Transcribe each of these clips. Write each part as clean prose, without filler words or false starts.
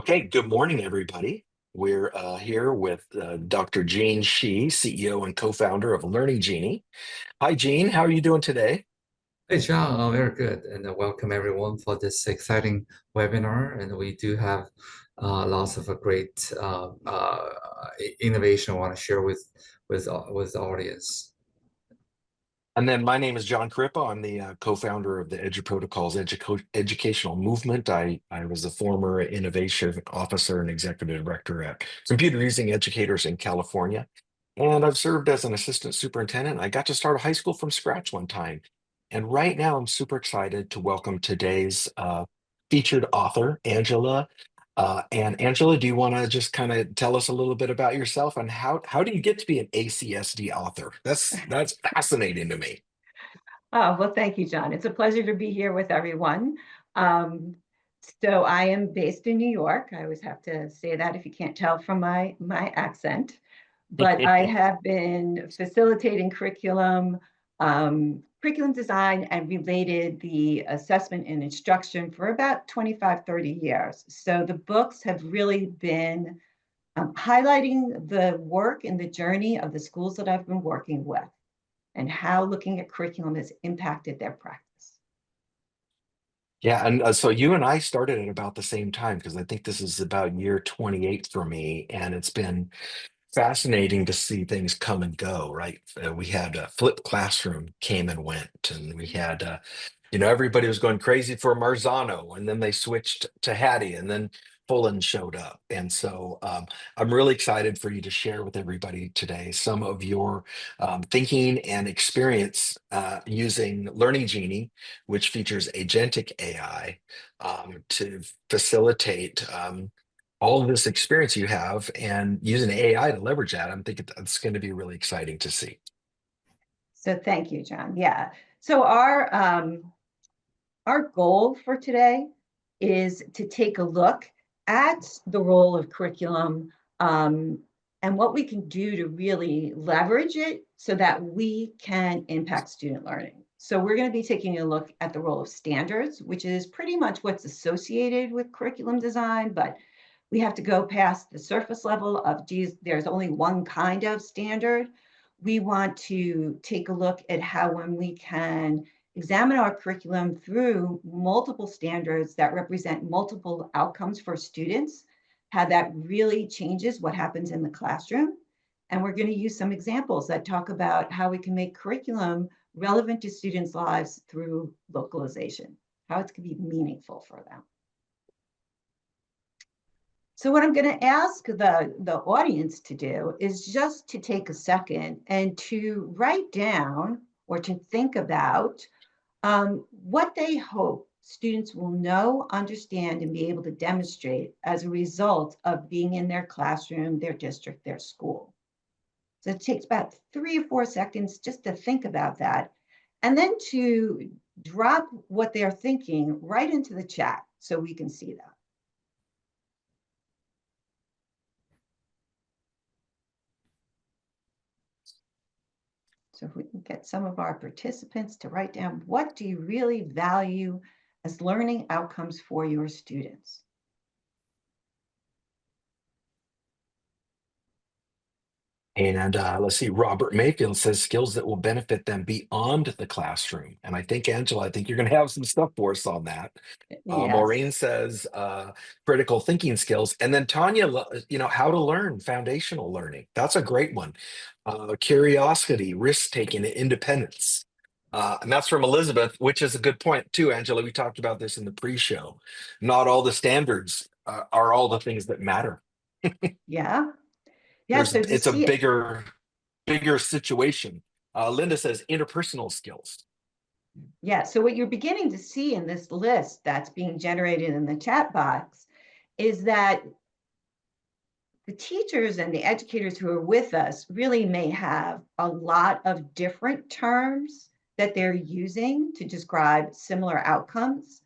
Okay, good morning, everybody. We're here with Dr. Gene Shi, CEO and co-founder of Learning Genie. Hi, Gene. How are you doing today? Hey, John, very good. And welcome everyone for this exciting webinar. And we do have lots of great innovation I want to share with the audience. And then my name is John Crippa. I'm the co-founder of the EduProtocols educational movement. I was the former innovation officer and executive director at Computer Using Educators in California. And I've served as an assistant superintendent. I got to start a high school from scratch one time. And right now, I'm super excited to welcome today's featured author, Angela. And Angela, do you want to just kind of tell us a little bit about yourself and how do you get to be an ACSD author? That's fascinating to me. Oh, well, thank you, John. It's a pleasure to be here with everyone. Um, so I am based in New York. I always have to say that if you can't tell from my accent. But I have been facilitating curriculum design and related the assessment and instruction for about 25, 30 years. So the books have really been highlighting the work and the journey of the schools that I've been working with and how looking at curriculum has impacted their practice. Yeah, and so you and I started at about the same time because I think this is about year 28 for me, and it's been fascinating to see things come and go, right? We had a flipped classroom came and went, and we had, everybody was going crazy for Marzano, and then they switched to Hattie, and then Fullen showed up. And so I'm really excited for you to share with everybody today some of your thinking and experience using Learning Genie, which features agentic AI to facilitate. All of this experience you have and using AI to leverage that, I'm thinking that's going to be really exciting to see. So thank you, John. Yeah. So our goal for today is to take a look at the role of curriculum and what we can do to really leverage it so that we can impact student learning. So we're going to be taking a look at the role of standards, which is pretty much what's associated with curriculum design, but we have to go past the surface level of, geez, there's only one kind of standard. We want to take a look at how when we can examine our curriculum through multiple standards that represent multiple outcomes for students, how that really changes what happens in the classroom. And we're going to use some examples that talk about how we can make curriculum relevant to students' lives through localization, how it can be meaningful for them. So what I'm going to ask the audience to do is just to take a second and to write down or to think about what they hope students will know, understand, and be able to demonstrate as a result of being in their classroom, their district, their school. So it takes about 3 or 4 seconds just to think about that, and then to drop what they're thinking right into the chat so we can see that. So if we can get some of our participants to write down, what do you really value as learning outcomes for your students? And let's see, Robert Mayfield says skills that will benefit them beyond the classroom. And I think, Angela, I think you're going to have some stuff for us on that. Yes. Maureen says critical thinking skills. And then Tanya, how to learn, foundational learning. That's a great one. Curiosity, risk taking, and independence. And that's from Elizabeth, which is a good point too, Angela. We talked about this in the pre-show. Not all the standards are all the things that matter. Yeah. Yeah. So to It's a see it. bigger situation. Linda says interpersonal skills. Yeah. So what you're beginning to see in this list that's being generated in the chat box is that the teachers and the educators who are with us really may have a lot of different terms that they're using to describe similar outcomes.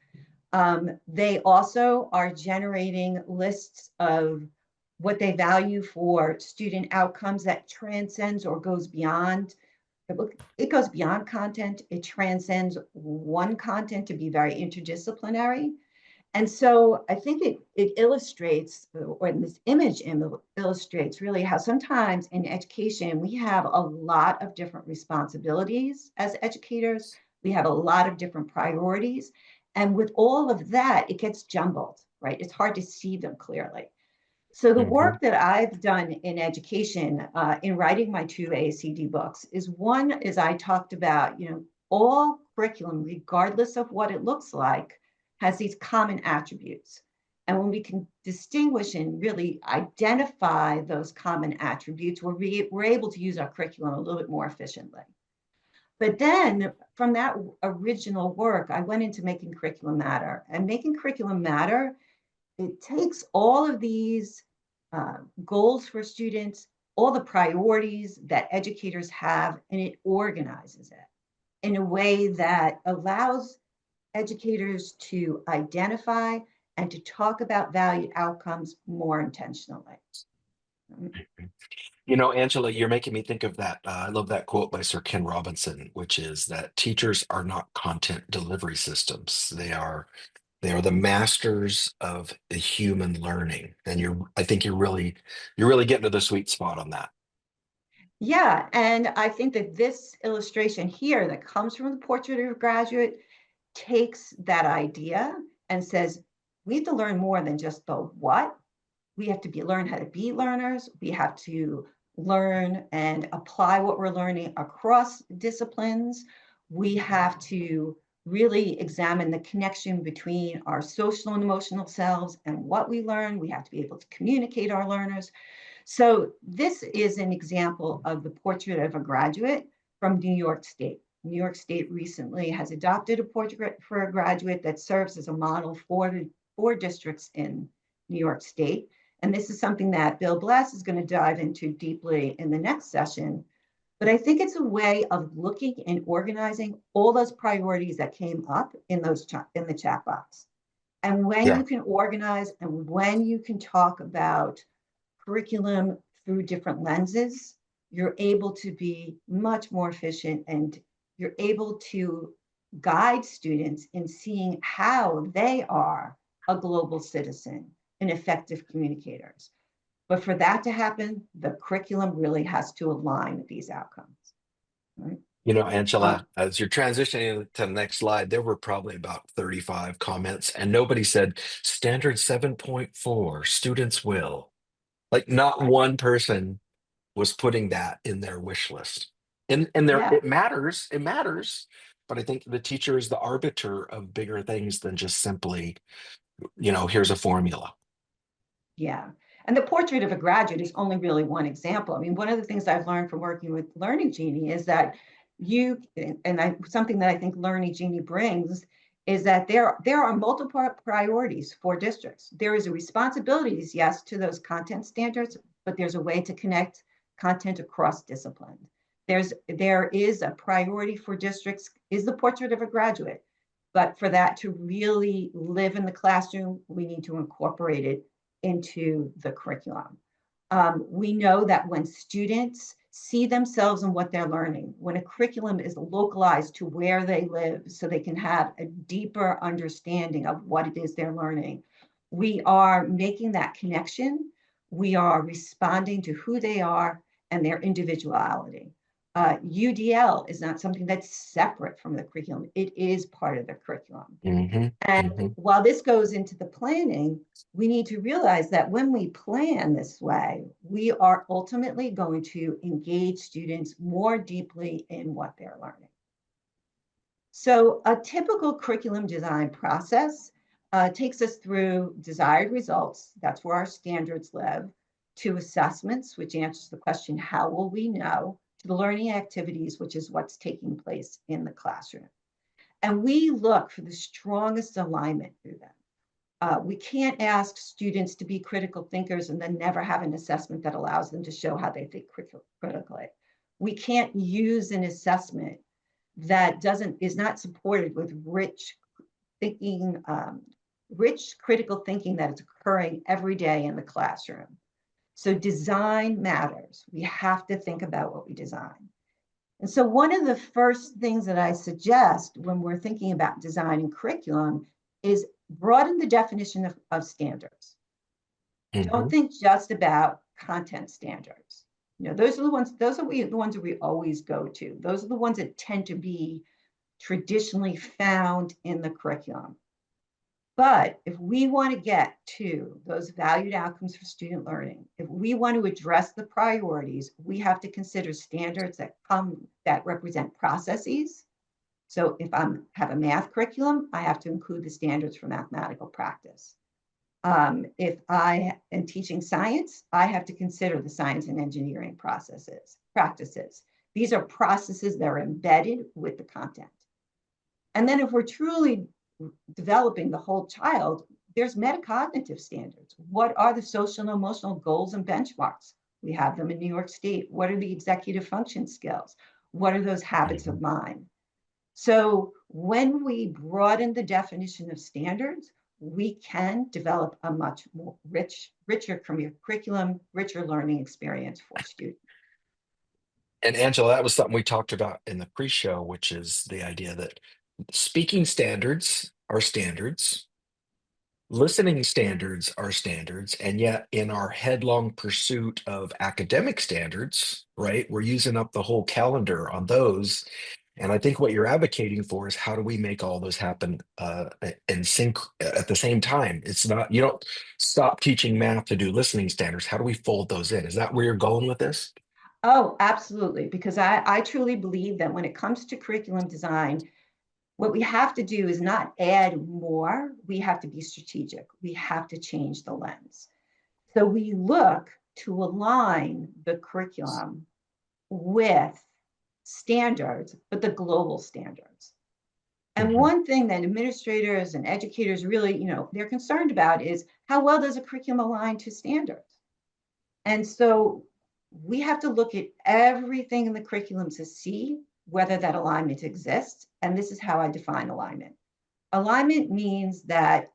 They also are generating lists of what they value for student outcomes that transcends or goes beyond. It goes beyond content. It transcends one content to be very interdisciplinary. And so I think it illustrates, or this image illustrates really how sometimes in education, we have a lot of different responsibilities as educators. We have a lot of different priorities. And with all of that, it gets jumbled, right? It's hard to see them clearly. So the Mhm. work that I've done in education, in writing my two AACD books, is one is I talked about, all curriculum, regardless of what it looks like, has these common attributes. And when we can distinguish and really identify those common attributes, we're able to use our curriculum a little bit more efficiently. But then from that original work, I went into making curriculum matter. And making curriculum matter, it takes all of these goals for students, all the priorities that educators have, and it organizes it in a way that allows educators to identify and to talk about valued outcomes more intentionally. Angela, you're making me think of that. I love that quote by Sir Ken Robinson, which is that teachers are not content delivery systems. They are the masters of the human learning. And I think you're really getting to the sweet spot on that. Yeah, and I think that this illustration here that comes from the Portrait of a Graduate takes that idea and says, we have to learn more than just the what. We have to learn how to be learners. We have to learn and apply what we're learning across disciplines. We have to really examine the connection between our social and emotional selves and what we learn. We have to be able to communicate our learners. So this is an example of the Portrait of a Graduate from New York State. New York State recently has adopted a Portrait for a Graduate that serves as a model for districts in New York State. And this is something that Bill Blass is going to dive into deeply in the next session. But I think it's a way of looking and organizing all those priorities that came up in in the chat box. And when Yeah. you can organize and when you can talk about curriculum through different lenses, you're able to be much more efficient and you're able to guide students in seeing how they are a global citizen and effective communicators. But for that to happen, the curriculum really has to align with these outcomes. Right? Angela, as you're transitioning to the next slide, there were probably about 35 comments, and nobody said standard 7.4, students will. Like not one person was putting that in their wish list. And there Yeah, it matters, but I think the teacher is the arbiter of bigger things than just simply, here's a formula. yeah. And the Portrait of a Graduate is only really one example. I mean, one of the things I've learned from working with Learning Genie is that something that I think Learning Genie brings is that there are multiple priorities for districts. There is a responsibilities, yes, to those content standards, but there's a way to connect content across discipline. There is a priority for districts, is the Portrait of a Graduate. But for that to really live in the classroom, we need to incorporate it into the curriculum. We know that when students see themselves in what they're learning, when a curriculum is localized to where they live so they can have a deeper understanding of what it is they're learning, we are making that connection. We are responding to who they are and their individuality. UDL is not something that's separate from the curriculum. It is part of the curriculum. Hmm. And Hmm. while this goes into the planning, we need to realize that when we plan this way, we are ultimately going to engage students more deeply in what they're learning. So a typical curriculum design process takes us through desired results, that's where our standards live, to assessments, which answers the question, how will we know, to the learning activities, which is what's taking place in the classroom. And we look for the strongest alignment through them. We can't ask students to be critical thinkers and then never have an assessment that allows them to show how they think critically. We can't use an assessment that is not supported with rich thinking, rich critical thinking that is occurring every day in the classroom. So design matters. We have to think about what we design. And so one of the first things that I suggest when we're thinking about designing curriculum is broaden the definition of standards. Don't Mhm. think just about content standards. Those are the ones that we always go to. Those are the ones that tend to be traditionally found in the curriculum. But if we want to get to those valued outcomes for student learning, if we want to address the priorities, we have to consider standards that represent processes. So if I have a math curriculum, I have to include the standards for mathematical practice. If I am teaching science, I have to consider the science and engineering practices. These are processes that are embedded with the content. And then if we're truly developing the whole child, there's metacognitive standards. What are the social and emotional goals and benchmarks? We have them in New York State. What are the executive function skills? What are those habits of mind? So when we broaden the definition of standards, we can develop a much more richer curriculum, richer learning experience for students. And Angela, that was something we talked about in the pre-show, which is the idea that speaking standards are standards, listening standards are standards, and yet in our headlong pursuit of academic standards, right, we're using up the whole calendar on those. And I think what you're advocating for is how do we make all those happen in sync at the same time? It's not, you don't stop teaching math to do listening standards. How do we fold those in? Is that where you're going with this? Oh, absolutely. Because I truly believe that when it comes to curriculum design, what we have to do is not add more. We have to be strategic. We have to change the lens. So we look to align the curriculum with standards, but the global standards. And Mhm. one thing that administrators and educators really, they're concerned about is how well does a curriculum align to standards? And so we have to look at everything in the curriculum to see whether that alignment exists. And this is how I define alignment. Alignment means that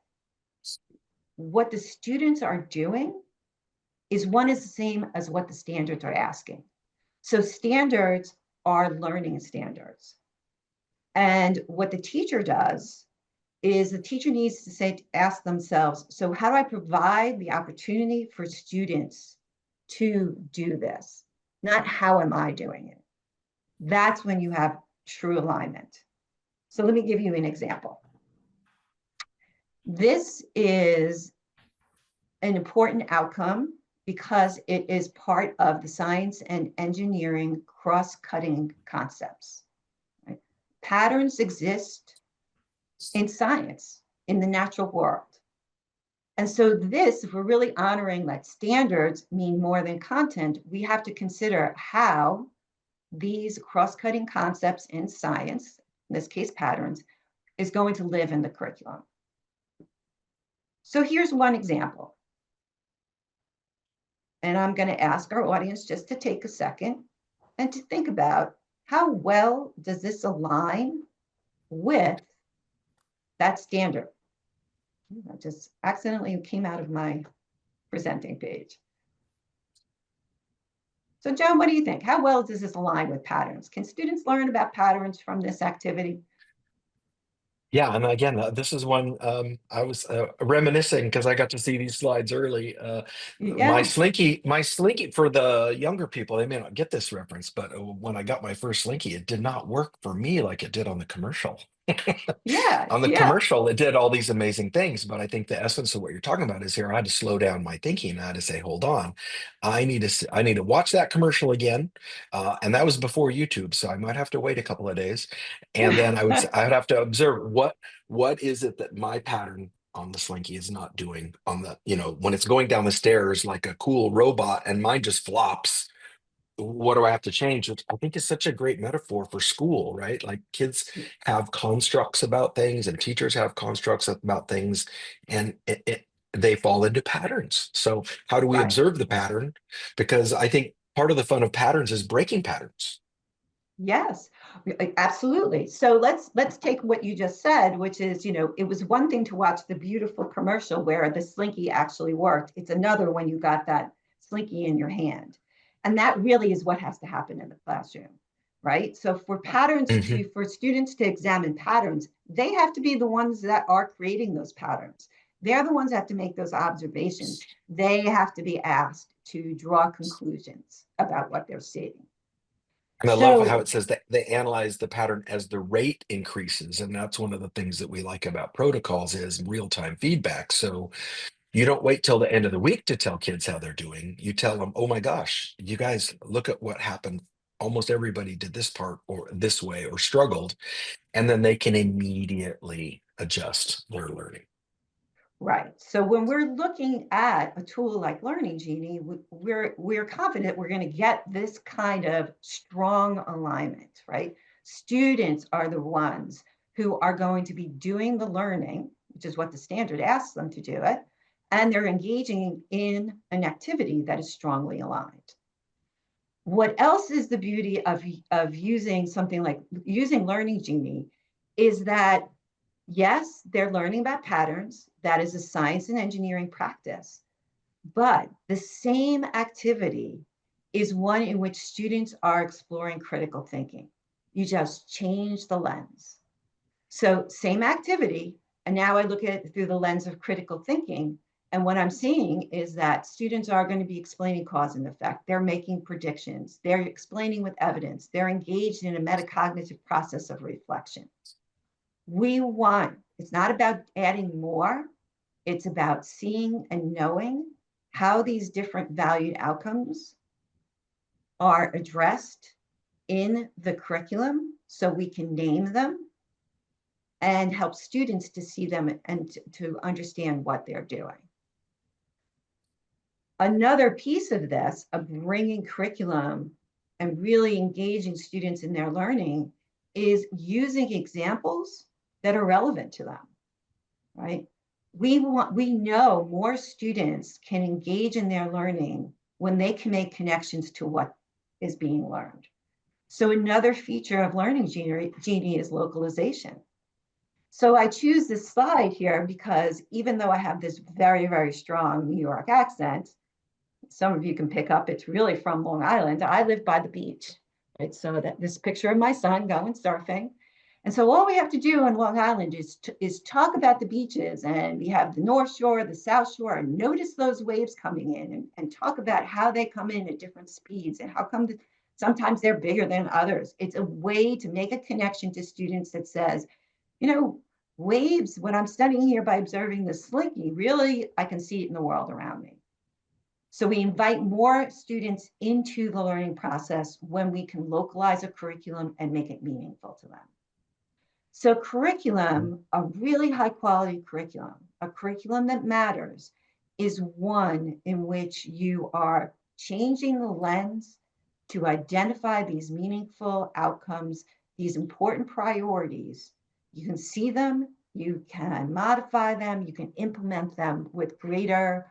what the students are doing is one is the same as what the standards are asking. So standards are learning standards. And what the teacher does is the teacher needs to ask themselves, so how do I provide the opportunity for students to do this? Not how am I doing it? That's when you have true alignment. So let me give you an example. This is an important outcome because it is part of the science and engineering cross-cutting concepts. Right? Patterns exist in science, in the natural world. And so this, if we're really honoring that standards mean more than content, we have to consider how these cross-cutting concepts in science, in this case patterns, is going to live in the curriculum. So here's one example. And I'm going to ask our audience just to take a second and to think about how well does this align with that standard? I just accidentally came out of my presenting page. So Joan, what do you think? How well does this align with patterns? Can students learn about patterns from this activity? Yeah, and again, this is one I was reminiscing because I got to see these slides early. Yeah, My Slinky for the younger people, they may not get this reference, but when I got my first Slinky, it did not work for me like it did on the commercial. yeah, On the yeah. commercial, it did all these amazing things, but I think the essence of what you're talking about is here. I had to slow down my thinking. I had to say, hold on, I need to watch that commercial again, and that was before YouTube, so I might have to wait a couple of days, and then I would have to observe what is it that my pattern on the Slinky is not doing on the when it's going down the stairs like a cool robot and mine just flops. What do I have to change? Which I think is such a great metaphor for school, right? Like kids have constructs about things and teachers have constructs about things, and they fall into patterns. So how do we Right. observe the pattern? Because I think part of the fun of patterns is breaking patterns. Yes, absolutely. So let's take what you just said, which is, it was one thing to watch the beautiful commercial where the Slinky actually worked. It's another when you got that Slinky in your hand. And that really is what has to happen in the classroom. right? So Mhm. for students to examine patterns, they have to be the ones that are creating those patterns. They're the ones that have to make those observations. They have to be asked to draw conclusions about what they're seeing. And I love how So, it says that they analyze the pattern as the rate increases. And that's one of the things that we like about protocols is real-time feedback. So you don't wait till the end of the week to tell kids how they're doing. You tell them, oh my gosh, you guys, look at what happened. Almost everybody did this part or this way or struggled. And then they can immediately adjust their learning. right. So when we're looking at a tool like Learning Genie, we're confident we're going to get this kind of strong alignment, right? Students are the ones who are going to be doing the learning, which is what the standard asks them to do it, and they're engaging in an activity that is strongly aligned. What else is the beauty of using something like using Learning Genie is that yes, they're learning about patterns. That is a science and engineering practice. But the same activity is one in which students are exploring critical thinking. You just change the lens. So, same activity. And now I look at it through the lens of critical thinking. And what I'm seeing is that students are going to be explaining cause and effect. They're making predictions. They're explaining with evidence. They're engaged in a metacognitive process of reflection. It's not about adding more, it's about seeing and knowing how these different valued outcomes are addressed in the curriculum so we can name them and help students to see them and to understand what they're doing. Another piece of this, of bringing curriculum and really engaging students in their learning, is using examples that are relevant to them, right? We know more students can engage in their learning when they can make connections to what is being learned. So another feature of Learning Genie is localization. So I choose this slide here because even though I have this very, very strong New York accent, some of you can pick up, it's really from Long Island. I live by the beach, right? So that this picture of my son going surfing. And so all we have to do on Long Island is talk about the beaches, and we have the North Shore, the South Shore, and notice those waves coming in and talk about how they come in at different speeds and how come sometimes they're bigger than others. It's a way to make a connection to students that says, you know, waves, when I'm studying here by observing the slinky, really, I can see it in the world around me. So we invite more students into the learning process when we can localize a curriculum and make it meaningful to them. So curriculum, a really high quality curriculum, a curriculum that matters, is one in which you are changing the lens to identify these meaningful outcomes, these important priorities. You can see them, you can modify them, you can implement them with greater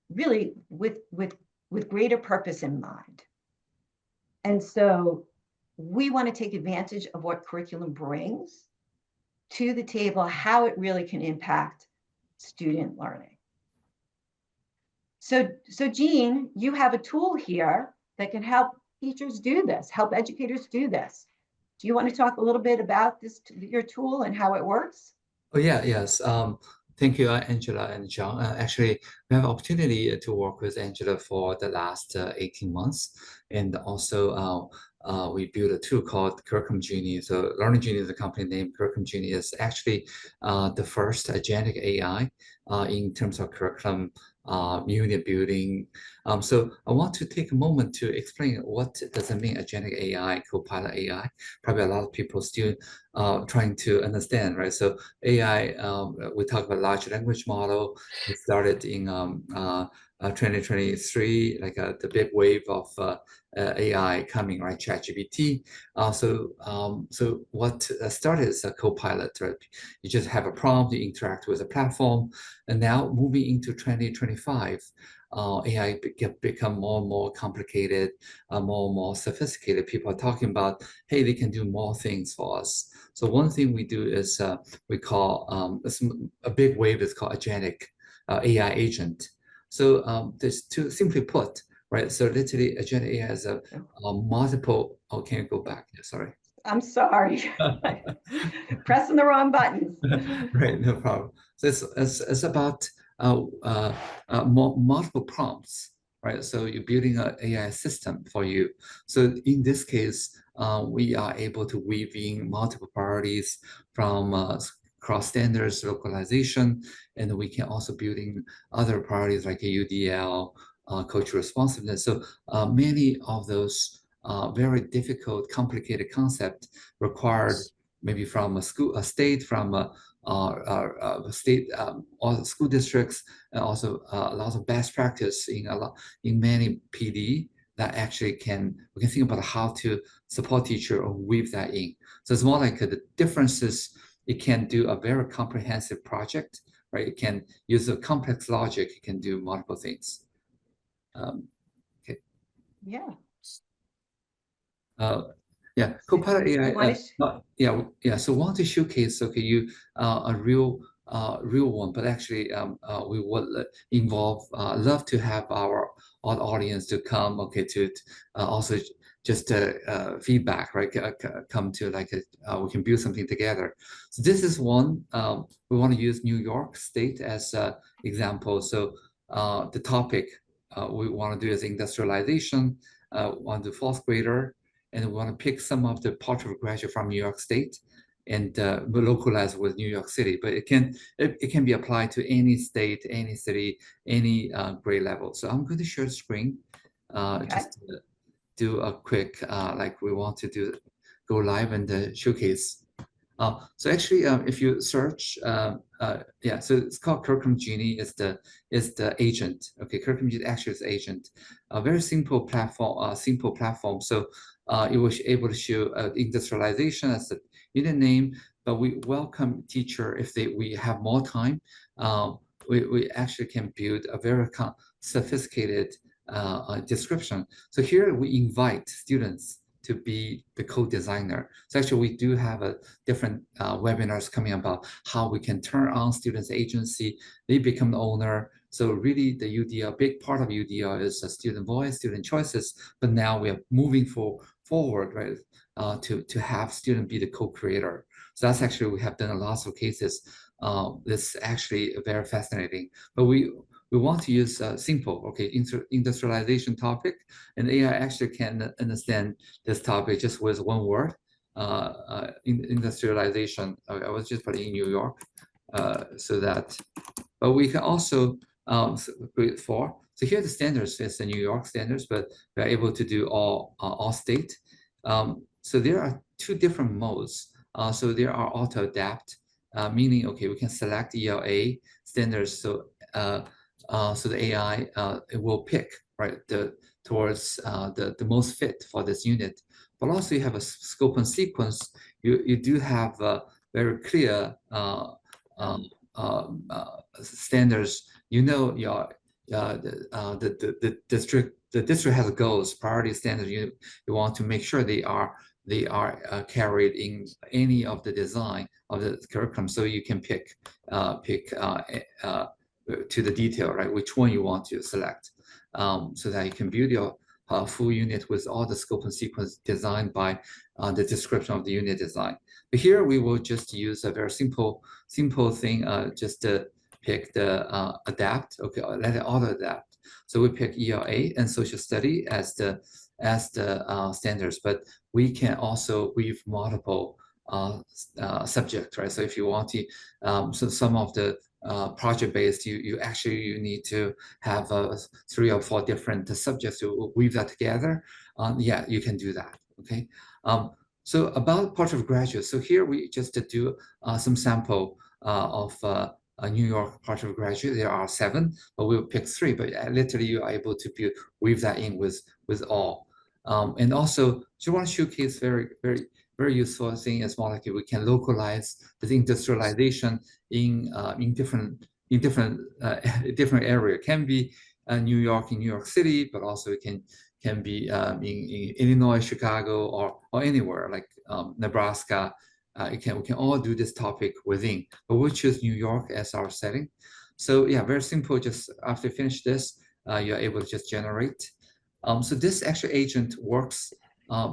really with greater purpose in mind. And so we want to take advantage of what curriculum brings to the table, how it really can impact student learning. So Jean, you have a tool here that can help teachers do this, help educators do this. Do you want to talk a little bit about your tool and how it works? Oh yeah, yes. Thank you, Angela and John. Actually, we have opportunity to work with Angela for the last 18 months, and also we built a tool called Curriculum Genie. So Learning Genie is a company name. Curriculum Genie is actually the first agentic AI in terms of curriculum unit building. So I want to take a moment to explain what does it mean agentic AI, copilot AI. Probably a lot of people still trying to understand, right? So AI, we talk about large language model. It started in 2023, like the big wave of AI coming, right? ChatGPT. So what started as a co-pilot, right? You just have a prompt, you interact with the platform, and now moving into 2025, AI become more and more complicated, more and more sophisticated. People are talking about, hey, they can do more things for us. So one thing we do is we call a big wave is called agentic AI agent. So this to simply put, right? So literally, agentic AI has a multiple. Oh, can you go back? Yeah, sorry. I'm sorry. Pressing the wrong buttons. Right, no problem. So it's about multiple prompts, right? So you're building an AI system for you. So in this case, we are able to weave in multiple priorities from cross standards, localization, and we can also build in other priorities like UDL, cultural responsiveness. So many of those very difficult, complicated concepts required maybe from a school, a state, from state or school districts, and also lots of best practice in many PD that actually we can think about how to support teacher or weave that in. So it's more like the differences. It can do a very comprehensive project, right? It can use a complex logic. It can do multiple things. Okay. Yeah. Uh, yeah, Copilot You AI. want to? Yeah. So want to showcase a real one, but actually we would involve love to have our audience to come. Okay, to also just feedback, right? Come to like we can build something together. So this is one. We want to use New York State as example. So the topic we want to do is industrialization. On the fourth grader, and we want to pick some of the portrait graduate from New York State and localize with New York City. But it can be applied to any state, any city, any grade level. So I'm going to share the screen Okay. just to do a quick like we want to do go live and showcase. So actually, if you search, yeah, so it's called Curriculum Genie. Is the agent. Okay, Curriculum Genie actually is the agent. A very simple platform. Simple platform. So it was able to show industrialization as the unit name. But we welcome teacher if we have more time. We actually can build a very sophisticated description. So here we invite students to be the co-designer. So actually we do have a different webinars coming about how we can turn on students agency, they become the owner. So really the UDL, big part of UDL is a student voice, student choices, but now we are moving forward, right, to have student be the co-creator. So that's actually, we have done a lot of cases. This is actually very fascinating, but we want to use simple, okay, industrialization topic, and AI actually can understand this topic just with one word, industrialization. I was just putting in New York, so that, but we can also create four. So here the standards is the New York standards, but we're able to do all state. So there are two different modes. So there are auto adapt, meaning okay, we can select ELA standards. So so the AI it will pick right towards the most fit for this unit. But also you have a scope and sequence. You do have very clear standards. You know your the district has goals, priority standards. You want to make sure they are carried in any of the design of the curriculum, so you can pick to the detail, right? Which one you want to select, so that you can build your full unit with all the scope and sequence designed by the description of the unit design. But here we will just use a very simple thing, just to pick the adapt. Okay, let it auto adapt. So we pick ELA and social study as the standards, but we can also weave multiple subjects, right? So if you want to, so some of the project-based, you actually need to have 3 or 4 different subjects to weave that together. Yeah, you can do that. Okay. So about portrait of graduates. So here we just do some sample of a New York portrait of graduate. There are 7, but we'll pick 3. But literally, you are able to weave that in with all. And also, just want to showcase very useful thing as well. Like we can localize the industrialization in different different area. Can be New York in New York City, but also it can be in Illinois, Chicago, or anywhere like Nebraska. We can all do this topic within, but we'll choose New York as our setting. So yeah, very simple. Just after you finish this, you're able to just generate. So this actual agent works,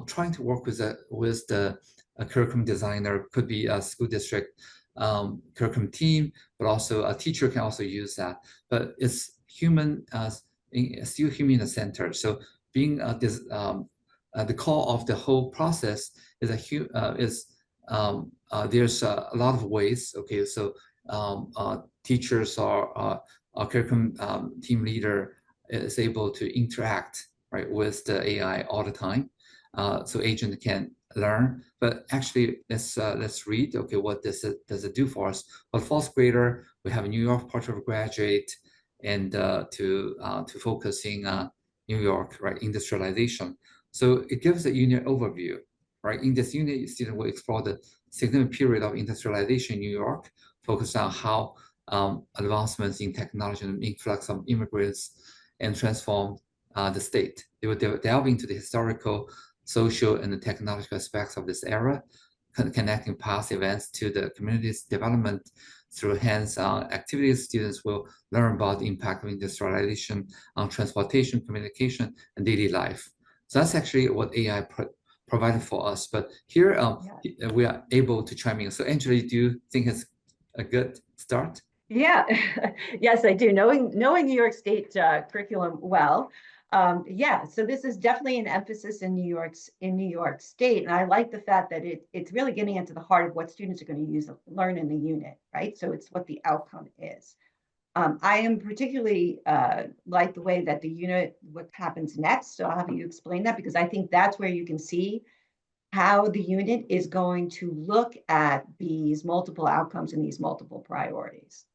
trying to work with the a curriculum designer, could be a school district curriculum team, but also a teacher can also use that. But it's human, still human in the center. So being this, the core of the whole process is there's a lot of ways. Okay, so teachers or our curriculum team leader is able to interact right with the AI all the time, so agent can learn. But actually, let's read. Okay, what does it do for us? For fourth grader, we have a New York portrait of a graduate, and to focusing New York right industrialization. So it gives a unit overview. Right, in this unit, student will explore the significant period of industrialization in New York, focus on how advancements in technology and influx of immigrants and transformed the state. They will delve into the historical, social, and the technological aspects of this era, connecting past events to the community's development through hands-on activities. Students will learn about the impact of industrialization on transportation, communication, and daily life. So that's actually what AI provided for us. But here we are able to chime in. So Angela, do you think it's a good start? Yeah, yes, I do. Knowing New York State curriculum well, yeah. So this is definitely an emphasis in New York State, and I like the fact that it's really getting into the heart of what students are going to learn in the unit, right? So it's what the outcome is. I am particularly like the way that the unit, what happens next. So I'll have you explain that, because I think that's where you can see how the unit is going to look at these multiple outcomes and these multiple priorities.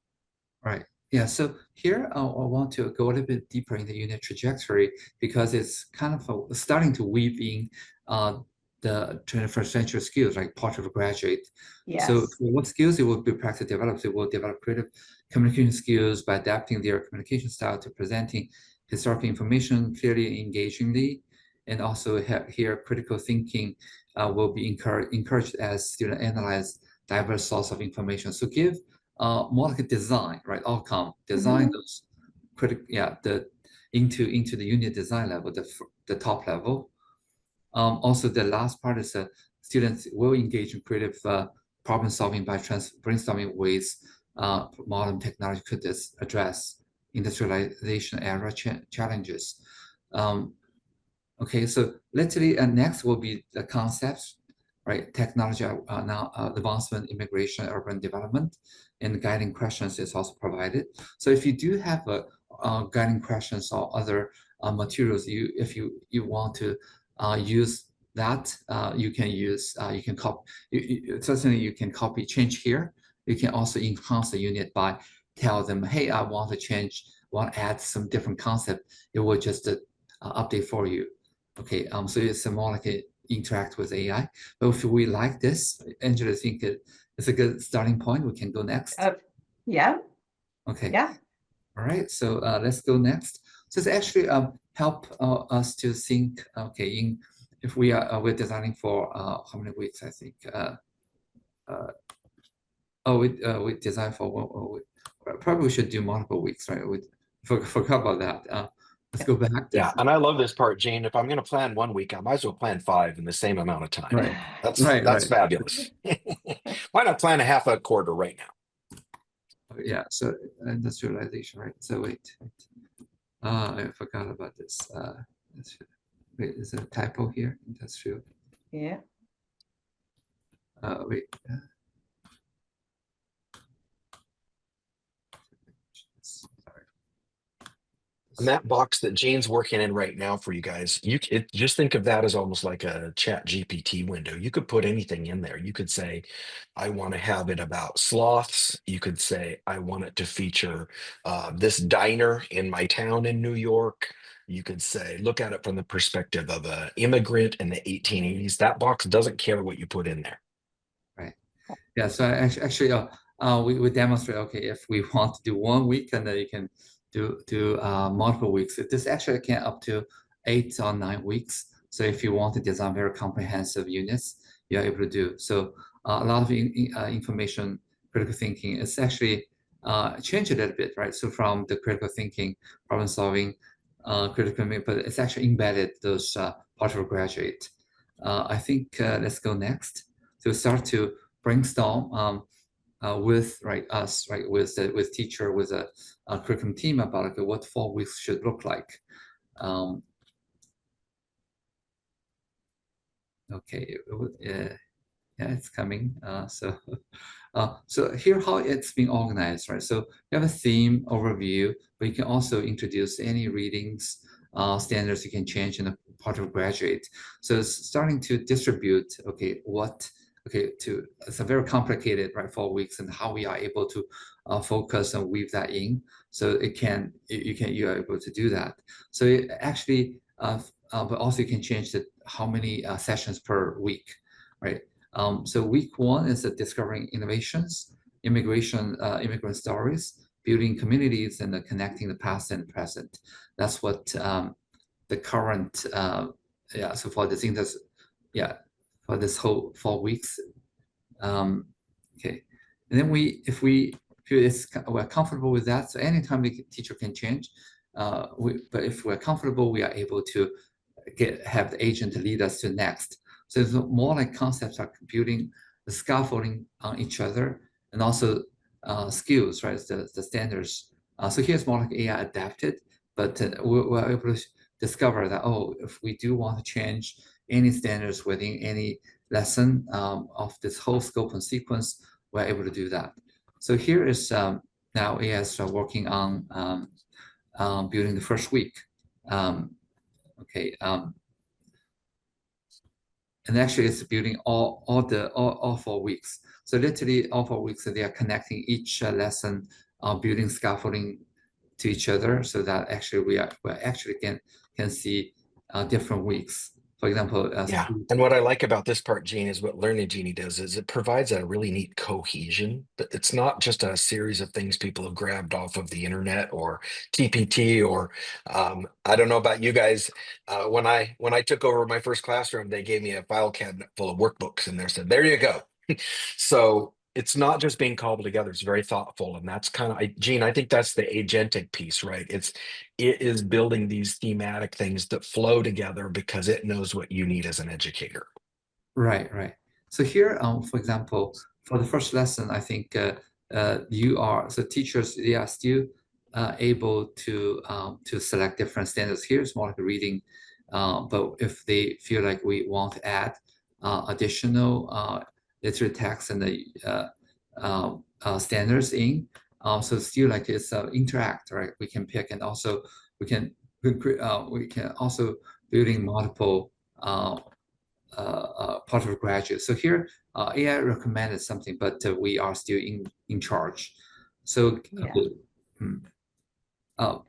Right. Yeah. So here I want to go a little bit deeper in the unit trajectory, because it's kind of starting to weave in the 21st century skills like portrait of a graduate. So Yes. what skills it will be practice developed? It will develop creative communication skills by adapting their communication style to presenting historical information clearly and engagingly. And also here critical thinking will be encouraged as students analyze diverse source of information. So give more like a design, right? Outcome, design those into the unit design level, the top level. Also, the last part is that students will engage in creative problem solving by brainstorming ways modern technology could address industrialization era challenges. Okay, so literally, next will be the concepts, right? Technology now advancement, immigration, urban development, and guiding questions is also provided. So if you do have guiding questions or other materials, if you want to use that, you can copy. Certainly, you can copy change here. You can also enhance the unit by tell them, hey, I want to add some different concept. It will just update for you. Okay, so it's more like interact with AI. But if we like this, Angela, think it's a good starting point. We can go next. Yeah. Okay. Yeah. All right. So let's go next. So it's actually help us to think. Okay, if we're designing for how many weeks? I think. We design for one. Probably we should do multiple weeks, right? We forgot about that. Let's go back. Yeah, and I love this part, Gene. If I'm going to plan 1 week, I might as well plan 5 in the same amount of time. Right. That's fabulous. Why not plan a quarter right now? Yeah. So industrialization, right? So wait. I forgot about this. Wait, is there a typo here? Industrial. Yeah. Wait. Sorry. And that box that Jane's working in right now for you guys, just think of that as almost like a chat GPT window. You could put anything in there. You could say, I want to have it about sloths. You could say, I want it to feature this diner in my town in New York. You could say, look at it from the perspective of an immigrant in the 1880s. That box doesn't care what you put in there. Right. Yeah. So actually, we demonstrate. Okay, if we want to do 1 week, and then you can do multiple weeks. This actually can up to 8 or 9 weeks. So if you want to design very comprehensive units, you're able to do. So a lot of information, critical thinking, it's actually changed a little bit, right? So from the critical thinking, problem solving, critical thinking, but it's actually embedded those part of graduate. I think let's go next to start to brainstorm with us with teacher with a curriculum team about okay, what 4 weeks should look like. Okay, yeah, it's coming. So here how it's being organized, right? So you have a theme overview, but you can also introduce any readings, standards you can change in a part of graduate. So it's starting to distribute, okay, it's a very complicated, right, 4 weeks and how we are able to focus and weave that in. So you are able to do that. So it actually, but also you can change how many sessions per week, right? So week 1 is discovering innovations, immigrant stories, building communities, and connecting the past and present. That's what the current, so for this for this whole 4 weeks. Okay, and then if we feel we're comfortable with that, so anytime the teacher can change, but if we're comfortable, we are able to have the agent lead us to next. So it's more like concepts are building the scaffolding on each other and also skills, right? The standards. So here's more like AI adapted, but we're able to discover that, oh, if we do want to change any standards within any lesson of this whole scope and sequence, we're able to do that. So here is now AI is working on building the first week. Okay, and actually it's building all 4 weeks. So literally all 4 weeks, they are connecting each lesson, building scaffolding to each other, so that actually we actually can see different weeks. For example, Yeah. And what I like about this part, Gene, is what Learning Genie does is it provides a really neat cohesion. But it's not just a series of things people have grabbed off of the internet or TPT or I don't know about you guys. When I took over my first classroom, they gave me a file cabinet full of workbooks and they said, there you go. So it's not just being cobbled together, it's very thoughtful. And that's kind of Gene, I think that's the agentic piece, right? It is building these thematic things that flow together because it knows what you need as an educator. Right, right. So here, for example, for the first lesson, I think so teachers, they are still able to select different standards. Here's more like reading, but if they feel like we want to add additional literary text and the standards in, so still like it's interact, right? We can pick and also we can also building multiple part of graduate. So here, AI recommended something, but we are still in charge. So Yeah.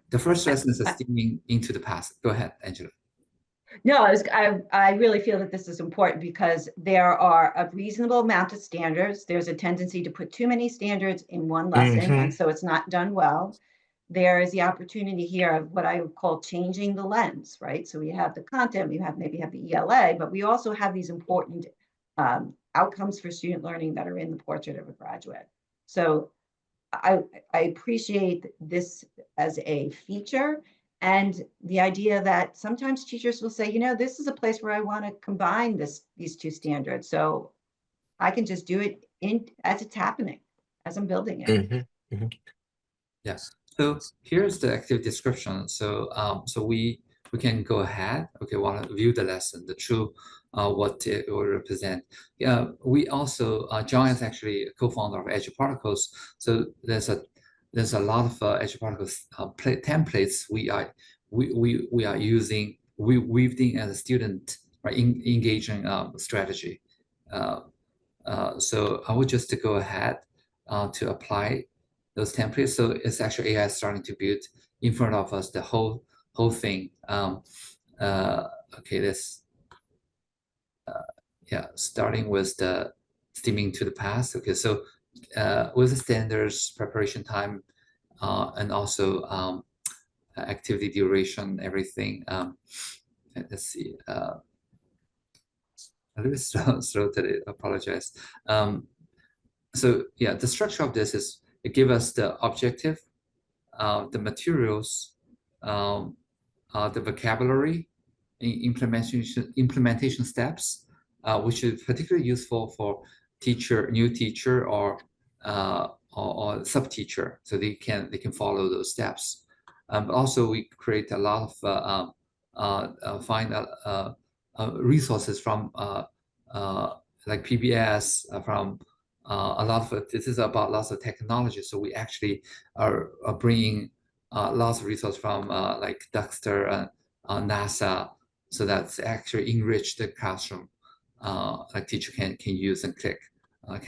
the first lesson is I- steaming into the past. Go ahead, Angela. No, I really feel that this is important because there are a reasonable amount of standards. There's a tendency to put too many standards in one lesson, Hmm. and so it's not done well. There is the opportunity here of what I would call changing the lens, right? So we have the content, we maybe have the ELA, but we also have these important outcomes for student learning that are in the portrait of a graduate. So I appreciate this as a feature and the idea that sometimes teachers will say, this is a place where I want to combine these two standards. So I can just do it as it's happening, as I'm building it. Hmm. Hmm. Yeah. So here's the active description. So we can go ahead. Okay, want to view the lesson, the true what it will represent. Yeah, we also John is actually a co-founder of Edge Particles. So there's a lot of Edge Particles templates we are using. We weaved in as a student, right? Engaging strategy. So I would just go ahead to apply those templates. So it's actually AI starting to build in front of us the whole thing. Uh, okay, let's starting with the steaming to the past. Okay, so with the standards, preparation time, and also activity duration, everything. Let's see. A little bit slow today. Apologize. So yeah, the structure of this is it gives us the objective, the materials, the vocabulary, implementation steps, which is particularly useful for new teacher or sub teacher, so they can follow those steps. But also we create a lot of find resources from like PBS, from a lot of this is about lots of technology. So we actually are bringing lots of resources from like Dexter and NASA, so that's actually enrich the classroom. Like teacher can use and can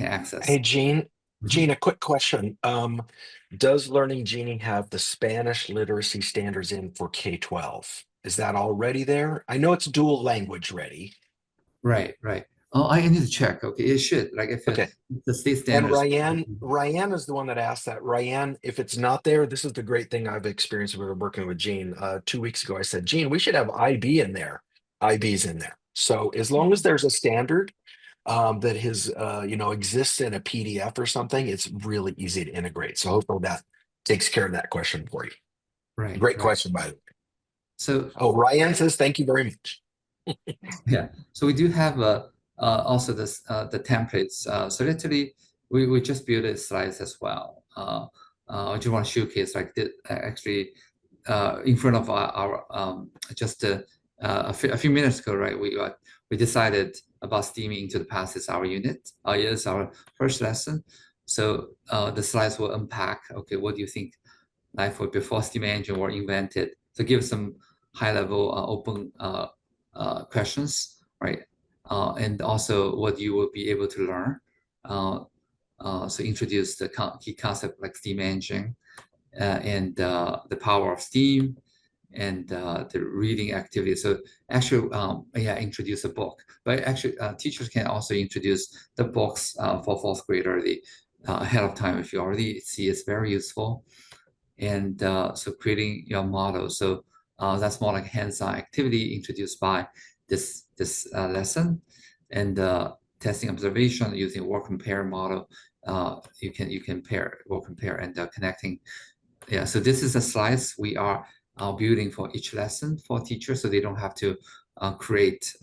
access. Hey, Gene. Mhm. Gene, a quick question. Does Learning Genie have the Spanish literacy standards in for K-12? Is that already there? I know it's dual language ready. Right, right. Oh, I need to check. Okay, it should. Like if Okay. the state And standards. Ryan is the one that asked that. Ryan, if it's not there, this is the great thing I've experienced with working with Gene. 2 weeks ago, I said, Gene, we should have IB in there. IB's in there. So as long as there's a standard that exists in a PDF or something, it's really easy to integrate. So hopefully that takes care of that question for you. Right, Great right. question, by the way. So Oh, Ryan says, thank you very much. yeah, so we do have also this the templates. So literally, we just built the slides as well. I just want to showcase like actually in front of our just a few minutes ago, right? We decided about steaming into the past is our unit. Is our first lesson. So the slides will unpack. Okay, what do you think life was before steam engine were invented? So give some high level open questions, right? And also what you will be able to learn. So introduce the key concept like steam engine and the power of steam and the reading activity. So actually, yeah, introduce a book. But actually, teachers can also introduce the books for fourth grade early ahead of time if you already see it's very useful. And so creating your model. So that's more like hands-on activity introduced by this lesson, and testing observation using work compare model. You can pair work compare and connecting. Yeah, so this is the slides we are building for each lesson for teachers, so they don't have to create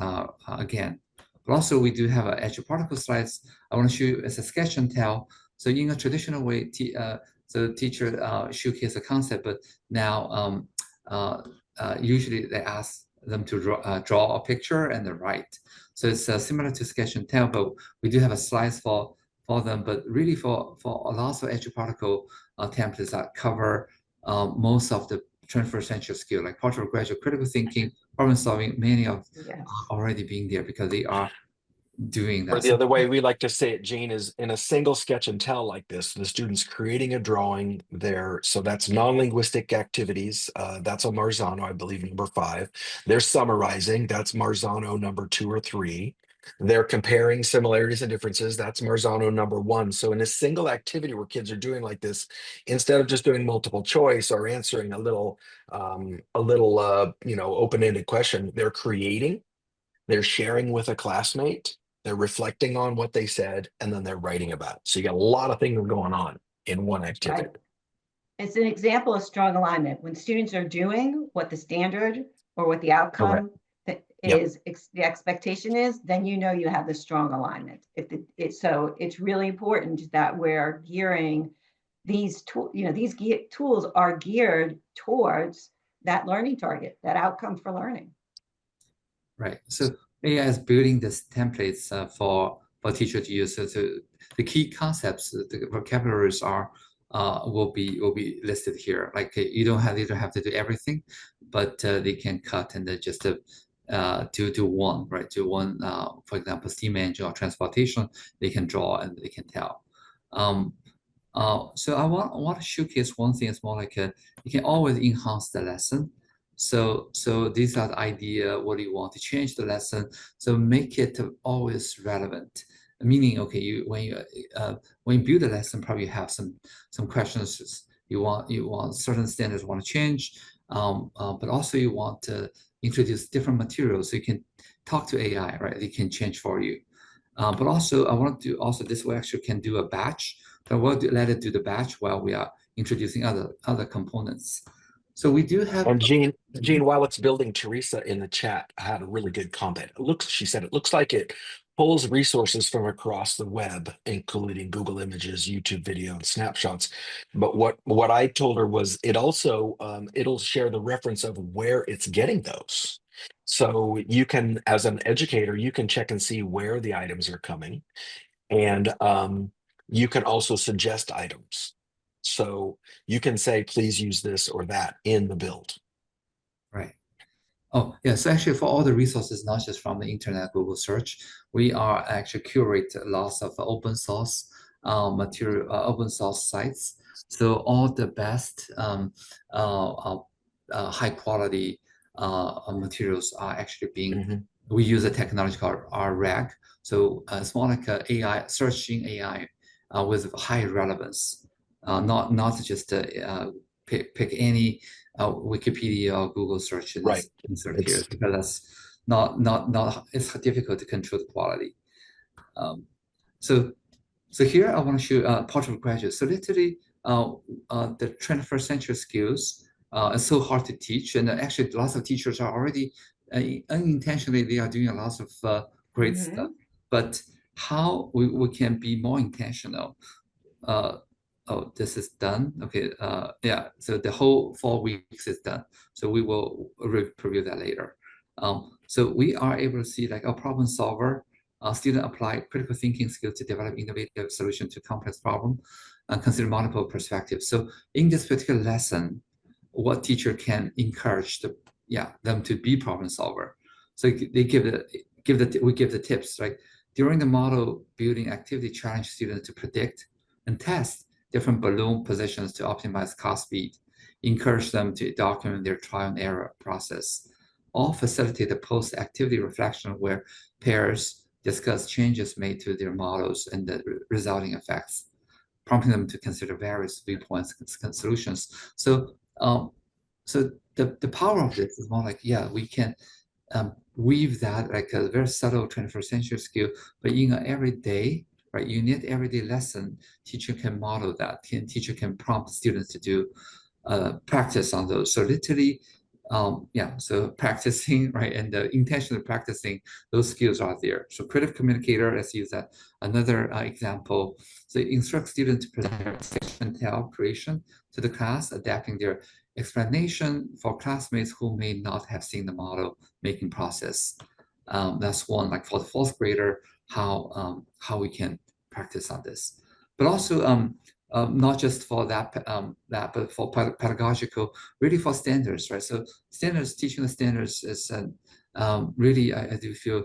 again. But also we do have edge particle slides. I want to show you as a sketch and tell. So in a traditional way, so the teacher showcase a concept, but now usually they ask them to draw a picture and then write. So it's similar to sketch and tell, but we do have a slides for them. But really for a lot of edge particle templates that cover most of the 21st century skill, like partial graduate critical thinking, problem solving, many of Yes. already being there because they are doing Or that. the So other way we like to say it, Gene, is in a single sketch and tell like this, the student's creating a drawing there. So that's non-linguistic activities. That's a Marzano, I believe, number 5. They're summarizing. That's Marzano number 2 or 3. They're comparing similarities and differences. That's Marzano number 1. So in a single activity where kids are doing like this, instead of just doing multiple choice or answering a little open-ended question, they're creating. They're sharing with a classmate, they're reflecting on what they said, and then they're writing about it. So you got a lot of things going on in one activity. Right. It's an example of strong alignment. When students are doing what the standard or what the Correct. outcome Yep. is, the expectation is, then you know you have the strong alignment. So it's really important that we're gearing these tools, these tools are geared towards that learning target, that outcome for learning. right. So AI is building these templates for teacher to use. So the key concepts, the vocabularies are will be listed here. Like you don't have to do everything, but they can cut and then just do one, right? Do one, for example, steam engine or transportation. They can draw and they can tell. So I want to showcase one thing. It's more like you can always enhance the lesson. So these are the idea. What do you want to change the lesson? So make it always relevant. Meaning, okay, when you build a lesson, probably you have some questions you want certain standards want to change, but also you want to introduce different materials. So you can talk to AI, right? They can change for you. But also, I want to also this way actually can do a batch. But we'll let it do the batch while we are introducing other components. So we do have. And Gene, while it's building, Teresa in the chat had a really good comment. She said, it looks like it pulls resources from across the web, including Google Images, YouTube video, and snapshots. But what I told her was it also it'll share the reference of where it's getting those. So you can, as an educator, you can check and see where the items are coming, and you can also suggest items. So you can say, please use this or that in the build. Right. Oh, yeah. So actually, for all the resources, not just from the internet, Google search, we are actually curate lots of open source material, open source sites. So all the best high quality materials are actually being. Mhm. We use a technology called RAG. So it's more like a AI searching AI with high relevance, not just pick any Wikipedia or Google search and Right. insert here It's because that's not it's difficult to control the quality. Um, so so here I want to show portrait of graduate. So literally, the 21st century skills is so hard to teach, and actually lots of teachers are already unintentionally they are doing a lot of great stuff. But how we can be more intentional? Oh, this is done. Okay. Yeah. So the whole 4 weeks is done. So we will review that later. So we are able to see like a problem solver. Student apply critical thinking skills to develop innovative solution to complex problem and consider multiple perspectives. So in this particular lesson, what teacher can encourage them to be problem solver. So they we give the tips, right? During the model building activity, challenge students to predict and test different balloon positions to optimize cost speed, encourage them to document their trial and error process, or facilitate the post-activity reflection where pairs discuss changes made to their models and the resulting effects, prompting them to consider various viewpoints and solutions. So, so the power of this is more like, yeah, we can weave that like a very subtle 21st century skill, but in an everyday, right? You need everyday lesson. Teacher can model that. Teacher can prompt students to do practice on those. So literally, yeah. So practicing, right, and the intentional practicing those skills are there. So creative communicator, let's use that. Another example. So instruct students to present section tell creation to the class, adapting their explanation for classmates who may not have seen the model making process. That's one, like for the fourth grader, how we can practice on this. But also not just for that, but for pedagogical, really for standards, right? So standards, teaching the standards is really, I do feel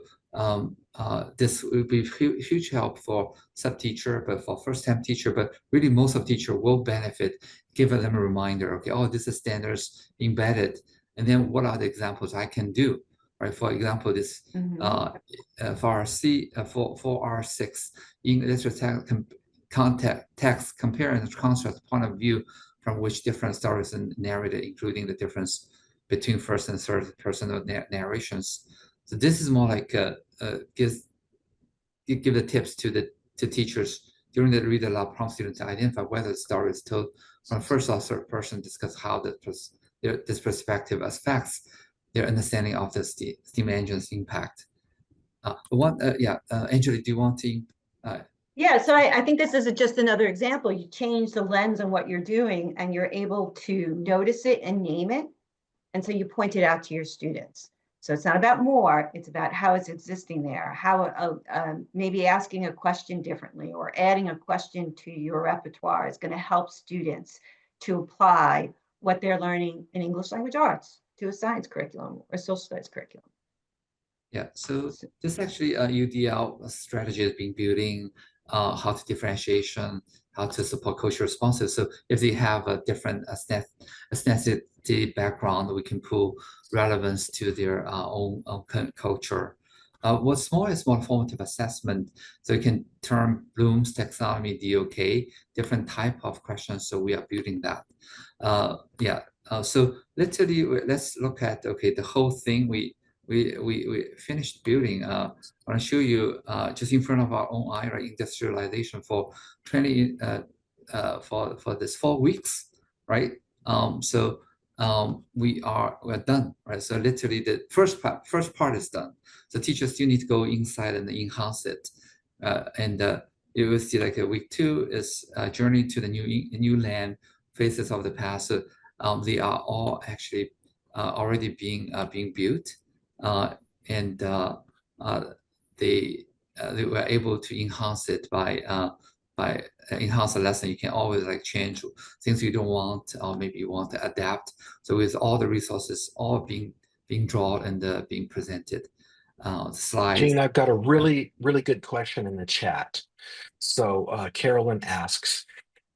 this will be huge help for sub-teacher, but for first-time teacher, but really most of teacher will benefit, give them a reminder, okay, oh, this is standards embedded, and then what are the examples I can do, right? For example, this for R6 in literature text compare and contrast point of view from which different stories are narrated, including the difference between first and third person narrations. So this is more like give the tips to teachers during the read aloud, prompt students to identify whether the story is told from first or third person, discuss how this perspective affects their understanding of the steam engine's impact. Angela, do you want to? Yeah, so I think this is just another example. You change the lens on what you're doing and you're able to notice it and name it. And so you point it out to your students. So it's not about more, it's about how it's existing there, how maybe asking a question differently or adding a question to your repertoire is going to help students to apply what they're learning in English language arts to a science curriculum or social studies curriculum. Yeah, so this actually UDL strategy has been building how to differentiation, how to support cultural responses. So if they have a different ethnicity background, we can pull relevance to their own culture. What's more is more formative assessment. So you can term Bloom's taxonomy, DOK, different type of questions. So we are building that. So literally, let's look at, the whole thing we finished building. I want to show you just in front of our own eye, right? Industrialization for 20 for this 4 weeks, right? So we're done, right? So literally the first part is done. So teachers still need to go inside and enhance it. And you will see like week 2 is a journey to the new land, faces of the past. So they are all actually already being built, and uh, they were able to enhance it by enhance the lesson. You can always like change things you don't want, or maybe you want to adapt. So with all the resources all being drawn and being presented, slides. Gene, I've got a really good question in the chat. So Carolyn asks,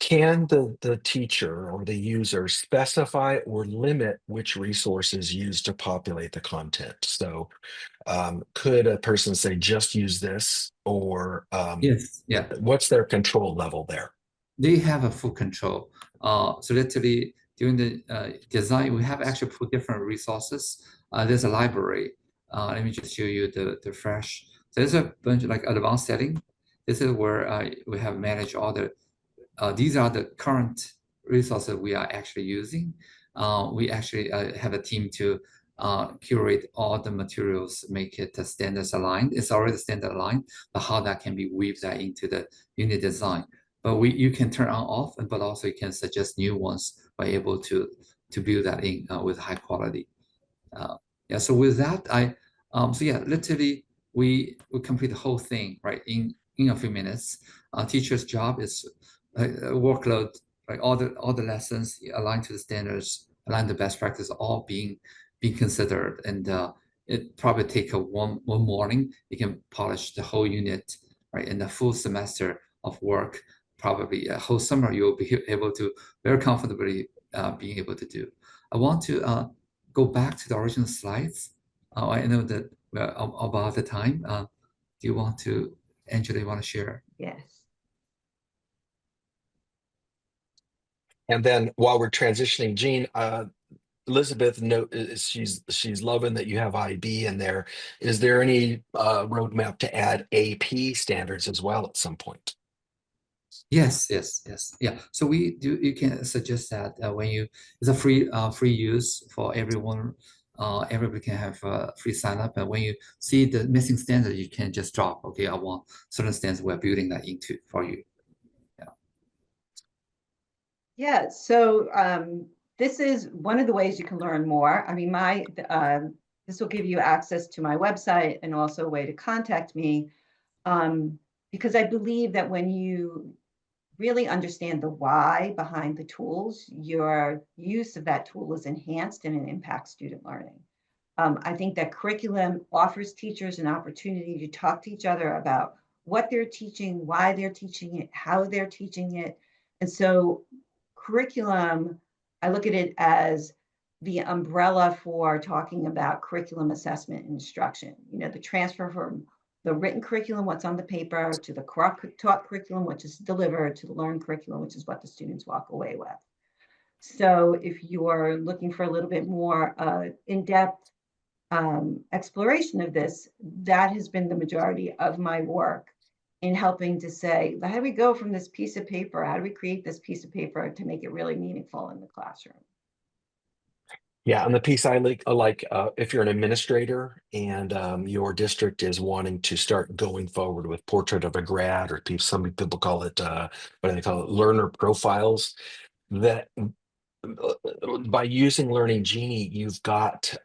can the teacher or the user specify or limit which resources used to populate the content? So could a person say just use this, or Yes, yeah. what's their control level there? They have a full control. So literally during the design, we have actually put different resources. There's a library. Let me just show you the fresh. So there's a bunch of like advanced setting. This is where we have managed all the these are the current resources we are actually using. We actually have a team to curate all the materials, make it standards aligned. It's already standard aligned, but how that can be weaved that into the unit design. But you can turn on off, but also you can suggest new ones by able to build that in with high quality. Yeah, so with that, so yeah, literally we complete the whole thing right in a few minutes. Teacher's job is workload, like all the lessons aligned to the standards, aligned to best practice, all being considered, and it probably take a one morning. You can polish the whole unit, right, in the full semester of work. Probably a whole summer you'll be able to very comfortably being able to do. I want to go back to the original slides. I know that we're about the time. Do you want to, Angela, you want to share? Yes. And then while we're transitioning, Gene, Elizabeth note she's loving that you have IB in there. Is there any roadmap to add AP standards as well at some point? Yes, yes, yes. Yeah. So we do. You can suggest that when you it's a free use for everyone. Everybody can have free sign up, and when you see the missing standard, you can just drop. Okay, I want certain standards. We're building that into for you. Yeah. Yeah, so this is one of the ways you can learn more. I mean, this will give you access to my website and also a way to contact me, because I believe that when you really understand the why behind the tools, your use of that tool is enhanced and it impacts student learning. I think that curriculum offers teachers an opportunity to talk to each other about what they're teaching, why they're teaching it, how they're teaching it. And so curriculum, I look at it as the umbrella for talking about curriculum assessment and instruction. You know, the transfer from the written curriculum, what's on the paper, to the taught curriculum, which is delivered, to the learned curriculum, which is what the students walk away with. So if you're looking for a little bit more in-depth exploration of this, that has been the majority of my work in helping to say, how do we go from this piece of paper? How do we create this piece of paper to make it really meaningful in the classroom? Yeah, and the piece I like if you're an administrator and your district is wanting to start going forward with portrait of a grad, or some people call it what do they call it, learner profiles. That by using Learning Genie, you've got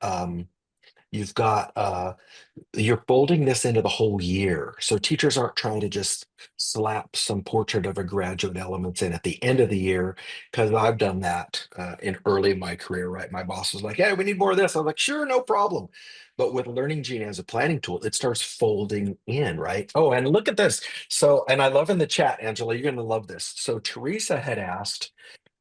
you're folding this into the whole year. So teachers aren't trying to just slap some portrait of a graduate elements in at the end of the year, because I've done that in early in my career, right? My boss was like, hey, we need more of this. I'm like, sure, no problem. But with Learning Genie as a planning tool, it starts folding in, right? Oh, and look at this. So, and I love in the chat, Angela, you're going to love this. So Teresa had asked,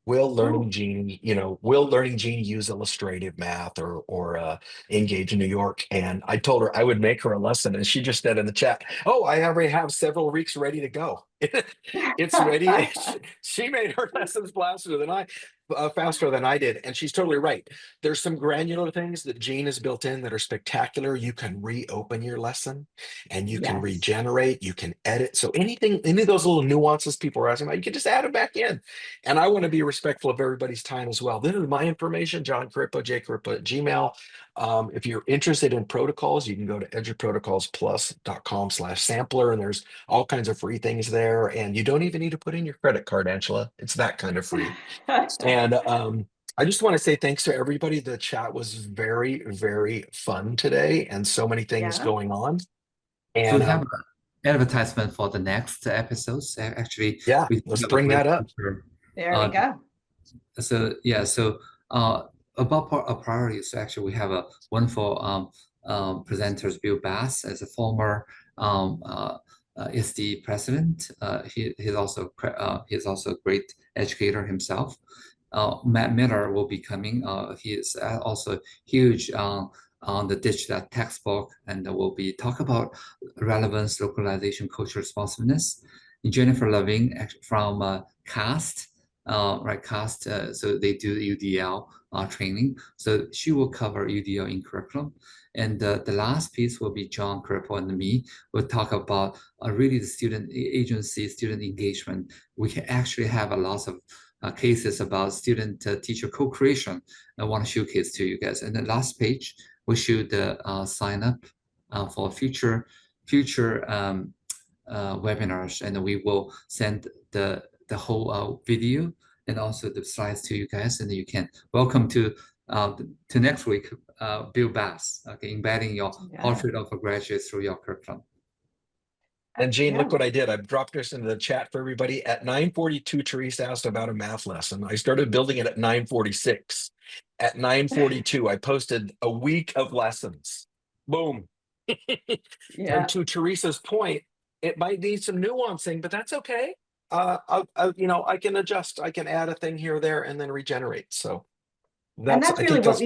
will Learning Genie use illustrative math or Engage in New York? And I told her I would make her a lesson, and she just said in the chat, "Oh, I already have several weeks ready to go. It's ready." She made her lessons faster than I. faster than I did. And she's totally right. There's some granular things that Gene has built in that are spectacular. You can reopen your lesson and you can Yes. regenerate, you can edit. So anything, any of those little nuances people are asking about, you can just add them back in. And I want to be respectful of everybody's time as well. This is my information, John Crippa, jcrippa at Gmail. If you're interested in protocols, you can go to eduprotocolsplus.com/sampler, and there's all kinds of free things there. And you don't even need to put in your credit card, Angela. It's that kind of free. And I just want to say thanks to everybody. The chat was very, very fun today, and so many things Yeah, going on. So And we have an advertisement for the next episodes. Actually, yeah, we let's have a bring great that up. feature. there we Uh, go. so yeah, so about our priorities, so actually we have a wonderful presenters, Bill Bass, as a former SD president. He's also a great educator himself. Matt Miller will be coming. He is also huge on the digital textbook, and will be talk about relevance, localization, cultural responsiveness. Jennifer Loving from CAST, right? CAST, so they do UDL training. So she will cover UDL in curriculum. And the last piece will be John Cripple and me. We'll talk about really the student agency, student engagement. We can actually have a lot of cases about student-teacher co-creation. I want to showcase to you guys. And the last page, we should sign up for future webinars, and we will send the whole video and also the slides to you guys, and you can welcome to next week, Bill Bass, okay, embedding your Yeah. portrait of a graduate through your curriculum. And Gene, Yeah. look what I did. I've dropped this into the chat for everybody. At 9:42, Teresa asked about a math lesson. I started building it at 9:46. At 9:42, I posted a week of lessons. Boom. And Yeah. to Teresa's point, it might need some nuancing, but that's okay. I can adjust. I can add a thing here or there and then regenerate. So And that's, that's I really think that's,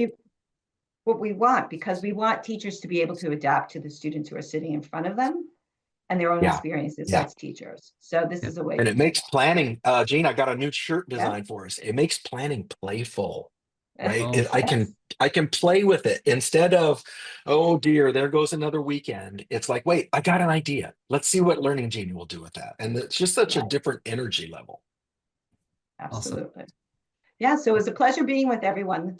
what we want, because we want teachers to be able to adapt to the students who are sitting in front of them and their own yeah, experiences yeah. as teachers. So this Yeah. is a way And to it do makes that. planning, Gene, I got a new shirt Yeah. design for us. It makes planning playful, right? Oh, I Yes. can play with it instead of, oh dear, there goes another weekend. It's like, wait, I got an idea. Let's see what Learning Genie will do with that. And it's just such a Right. different energy level. awesome. Absolutely. Yeah. So it was a pleasure being with everyone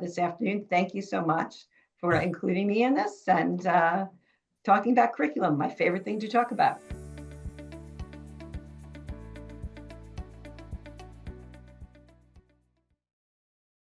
this afternoon. Thank you so much for including me in this and talking about curriculum, my favorite thing to talk about.